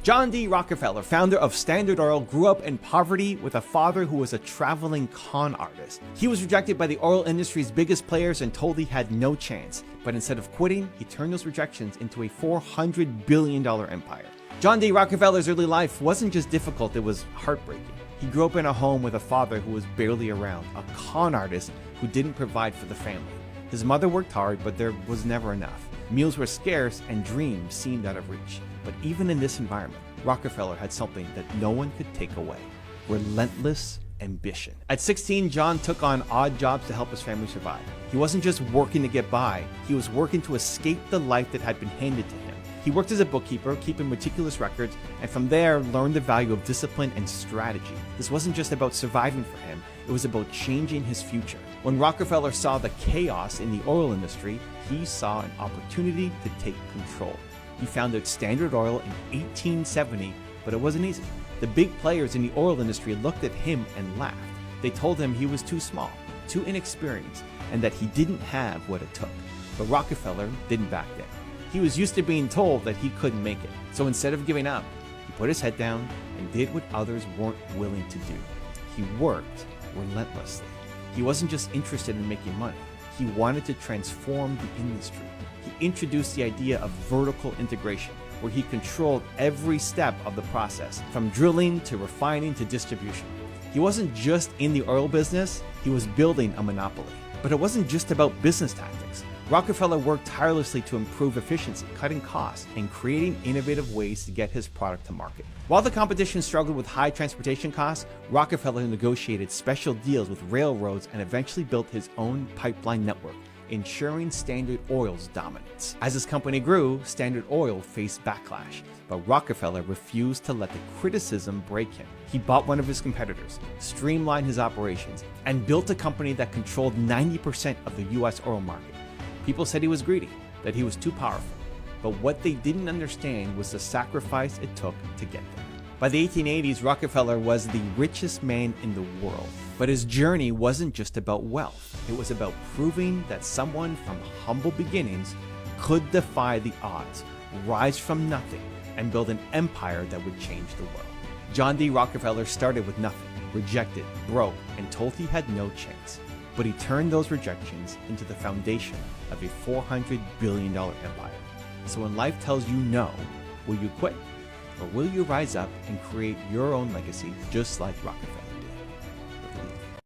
John D. Rockefeller, founder of Standard Oil, grew up in poverty with a father who was a traveling con artist. He was rejected by the oil industry's biggest players and told he had no chance. But instead of quitting, he turned those rejections into a $400 billion empire. John D. Rockefeller's early life wasn't just difficult, it was heartbreaking. He grew up in a home with a father who was barely around, a con artist who didn't provide for the family. His mother worked hard, but there was never enough. Meals were scarce and dreams seemed out of reach. But even in this environment, Rockefeller had something that no one could take away: relentless ambition. At 16, John took on odd jobs to help his family survive. He wasn't just working to get by, he was working to escape the life that had been handed to him. He worked as a bookkeeper, keeping meticulous records, and from there learned the value of discipline and strategy. This wasn't just about surviving for him, it was about changing his future. When Rockefeller saw the chaos in the oil industry, he saw an opportunity to take control. He founded Standard Oil in 1870, but it wasn't easy. The big players in the oil industry looked at him and laughed. They told him he was too small, too inexperienced, and that he didn't have what it took. But Rockefeller didn't back down. He was used to being told that he couldn't make it. So instead of giving up, he put his head down and did what others weren't willing to do. He worked relentlessly. He wasn't just interested in making money. He wanted to transform the industry. He introduced the idea of vertical integration, where he controlled every step of the process, from drilling to refining to distribution. He wasn't just in the oil business, he was building a monopoly. But it wasn't just about business tactics. Rockefeller worked tirelessly to improve efficiency, cutting costs, and creating innovative ways to get his product to market. While the competition struggled with high transportation costs, Rockefeller negotiated special deals with railroads and eventually built his own pipeline network, ensuring Standard Oil's dominance. As his company grew, Standard Oil faced backlash, but Rockefeller refused to let the criticism break him. He bought one of his competitors, streamlined his operations, and built a company that controlled 90% of the US oil market. People said he was greedy, that he was too powerful, but what they didn't understand was the sacrifice it took to get there. By the 1880s, Rockefeller was the richest man in the world, but his journey wasn't just about wealth. It was about proving that someone from humble beginnings could defy the odds, rise from nothing, and build an empire that would change the world. John D. Rockefeller started with nothing, rejected, broke, and told he had no chance. But he turned those rejections into the foundation of a $400 billion empire. So when life tells you no, will you quit? Or will you rise up and create your own legacy just like Rockefeller?